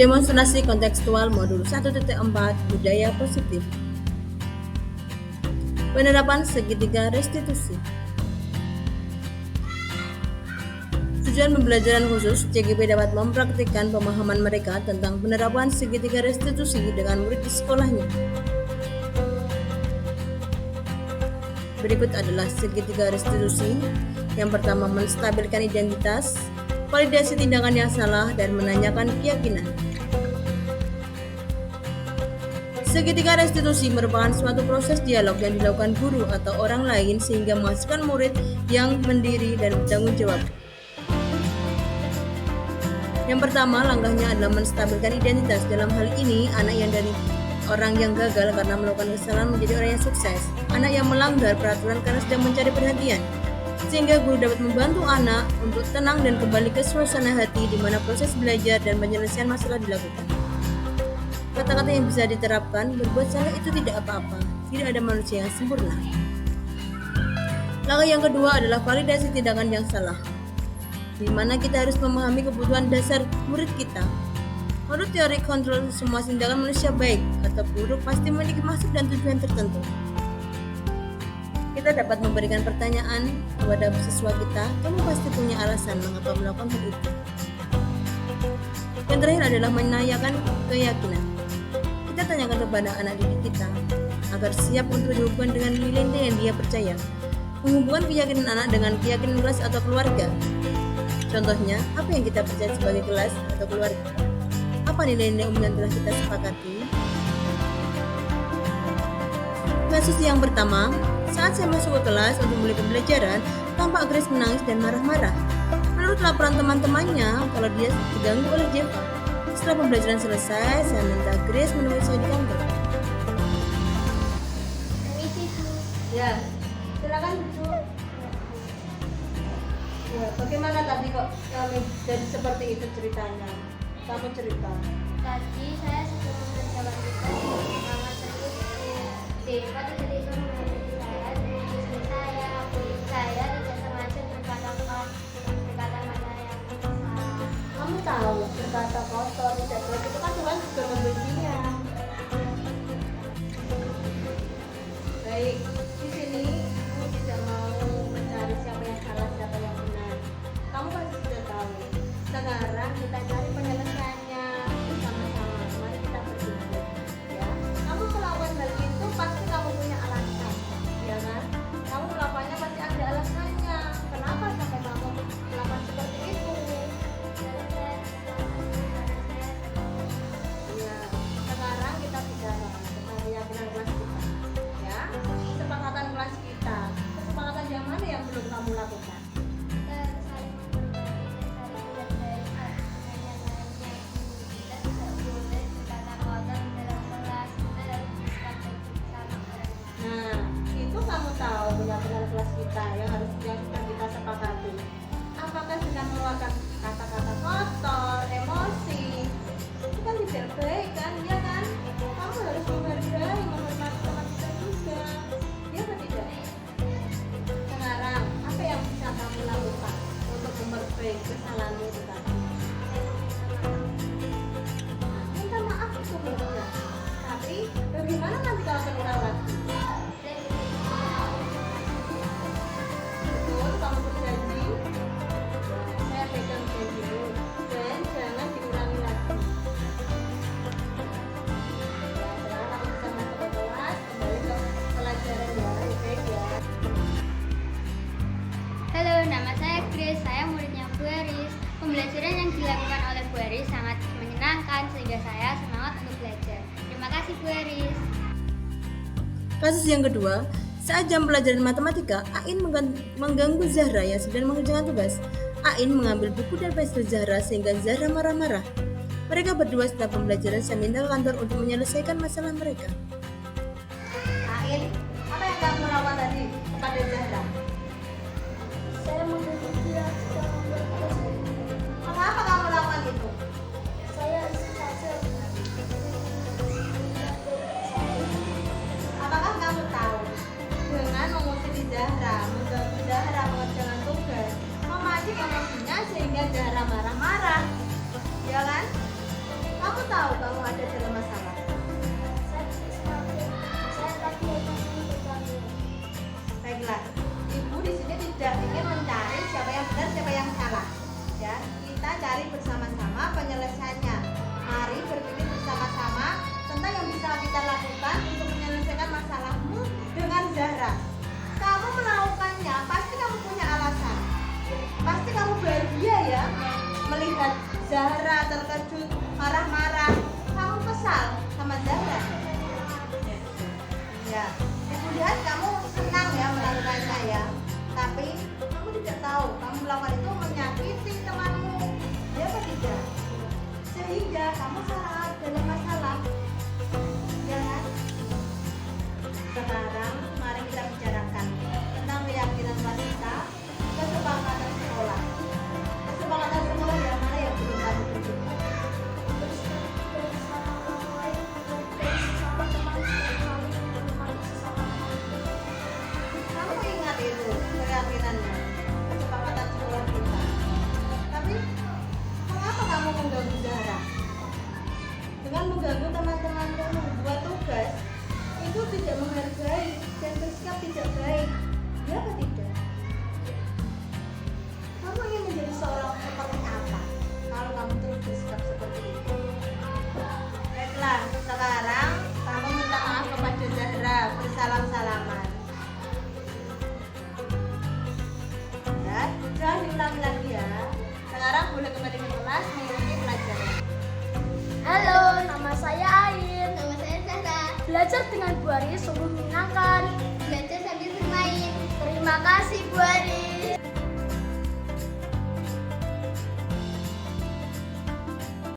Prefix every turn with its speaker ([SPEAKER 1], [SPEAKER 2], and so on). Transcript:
[SPEAKER 1] Demonstrasi kontekstual modul 1.4 Budaya Positif. Penerapan segitiga restitusi. Tujuan pembelajaran khusus, CGP dapat mempraktikkan pemahaman mereka tentang penerapan segitiga restitusi dengan murid di sekolahnya. Berikut adalah segitiga restitusi. Yang pertama, menstabilkan identitas, validasi tindakan yang salah, dan menanyakan keyakinan. Segitiga restitusi merupakan suatu proses dialog yang dilakukan guru atau orang lain sehingga menghasilkan murid yang mandiri dan bertanggung jawab. Yang pertama, langkahnya adalah menstabilkan identitas. Dalam hal ini, anak yang dari orang yang gagal karena melakukan kesalahan menjadi orang yang sukses. Anak yang melanggar peraturan karena sedang mencari perhatian. Sehingga guru dapat membantu anak untuk tenang dan kembali ke suasana hati di mana proses belajar dan penyelesaian masalah dilakukan. Kata-kata yang bisa diterapkan, berbuat salah itu tidak apa-apa, tidak ada manusia yang sempurna. Langkah yang kedua adalah validasi tindakan yang salah, di mana kita harus memahami kebutuhan dasar murid kita. Menurut teori kontrol, semua tindakan manusia baik atau buruk pasti memiliki maksud dan tujuan tertentu. Kita dapat memberikan pertanyaan kepada siswa kita, kamu pasti punya alasan mengapa melakukan hal itu. Yang terakhir adalah menanyakan keyakinan. Kita tanyakan kepada anak didik kita agar siap untuk dihubungkan dengan nilai-nilai yang dia percaya. Menghubungkan keyakinan anak dengan keyakinan kelas atau keluarga. Contohnya, apa yang kita percaya sebagai kelas atau keluarga? Apa nilai-nilai umum yang telah kita sepakati? Kasus yang pertama, saat saya masuk ke kelas untuk mulai pembelajaran, tampak Grace menangis dan marah-marah. Menurut laporan teman-temannya, kalau dia diganggu oleh Jeva. Setelah pembelajaran selesai, saya minta Grace menemui saya di kantor. Ya, silakan duduk. Ya, bagaimana tadi kok kamu jadi seperti itu ceritanya? Kamu cerita.
[SPEAKER 2] Tadi saya sedang menjawab sama terus Deva tidak itu menghadapi saya dan istri saya tidak sengaja berkata mana yang salah.
[SPEAKER 1] Kamu tahu berkata kotor tidak baik itu kan Tuhan juga membencinya. Baik, di sini kamu tidak mau mencari siapa yang salah siapa yang benar. Kamu pasti sudah tahu. Sekarang kita cari penyelesaiannya bersama-sama. Mari kita berpikir, ya. Kamu melakukan hal itu pasti kamu punya alasan, ya kan? Kamu melakukannya pasti ada alasannya. Kenapa sampai kamu melakukan seperti itu? Ya, sekarang kita bicara tentang keyakinan kelas kita, ya. Kesepakatan kelas kita. Kesepakatan yang mana yang belum kamu lakukan? Keyakinan kelas kita yang harus kita sepakati. Apakah dengan mengeluarkan kata-kata kotor, emosi, itu kan tidak baik kan, ya kan? Kamu harus menghargai, menghormati teman kita juga, ya atau tidak? Sekarang apa yang bisa kamu lakukan untuk memperbaiki kesalahan itu tadi? Minta maaf itu mudah, tapi bagaimana nanti kalau terulang lagi? Kamu berjanji, saya pegang janjimu dan jangan diulangi lagi. Ya, sekarang kamu bisa masuk ke kelas, kembali ke pelajaran ya, baik ya.
[SPEAKER 2] Halo, nama saya Grace, saya muridnya Bu Eris. Pembelajaran yang dilakukan oleh Bu Eris sangat menyenangkan sehingga saya semangat untuk belajar. Terima kasih Bu Eris.
[SPEAKER 1] Kasus yang kedua, saat jam pelajaran matematika, Ain mengganggu Zahra yang sedang mengerjakan tugas. Ain mengambil buku dan pensil Zahra sehingga Zahra marah-marah. Mereka berdua setelah pembelajaran saya minta ke kantor untuk menyelesaikan masalah mereka. Ain, apa yang kamu lakukan tadi kepada Zahra?
[SPEAKER 2] Saya mengganggu dia.
[SPEAKER 1] Mengapa kamu lakukan itu?
[SPEAKER 2] Saya saja.
[SPEAKER 1] Apakah kamu tahu dengan mengusir Zahra, mengganggu Zahra mengerjakan tugas, memancing emosinya sehingga Zahra marah-marah, ya kan? Kamu tahu kamu ada dalam masalah?
[SPEAKER 2] Saya tadi
[SPEAKER 1] Baiklah, ibu di sini tidak ingin mencari siapa yang benar, siapa yang salah. Ya, kita cari bersama-sama penyelesaiannya. Mari berpikir bersama-sama tentang yang bisa kita lakukan untuk menyelesaikan masalahmu dengan Zahra. Kamu melakukannya, pasti kamu punya alasan. Pasti kamu bahagia ya melihat Zahra terkejut, marah-marah. Kamu kesal sama Zahra. Ya, ibu lihat kamu senang ya melakukannya ya. Tapi kamu tidak tahu kamu melakukan itu menyakiti temanmu. Ya apa tidak? Sehingga kamu salah dalam masalah. Ya kan? Sekarang mari kita bicarakan tentang keyakinan wanita, kesepakatan sekolah. Kesepakatan sekolah yang mana yang belum kamu tunjukkan? Kamu ingat itu keyakinannya, kesepakatan sekolah kita. Tapi mengapa kamu mengganggu Zahra? Dengan mengganggu teman-teman kamu membuat tugas itu tidak menghargai dan bersikap tidak baik. Ya apa tidak? Kamu ingin menjadi seorang seperti apa kalau kamu terus bersikap seperti itu? Baiklah, sekarang kamu minta maaf kepada Zahra, bersalam-salaman. Ya, jangan diulangi lagi ya. Sekarang boleh kembali ke kelas mengikuti pelajaran.
[SPEAKER 3] Halo, nama saya Ain.
[SPEAKER 2] Nama saya Zahra.
[SPEAKER 3] Belajar dengan Bu Aris sungguh menyenangkan.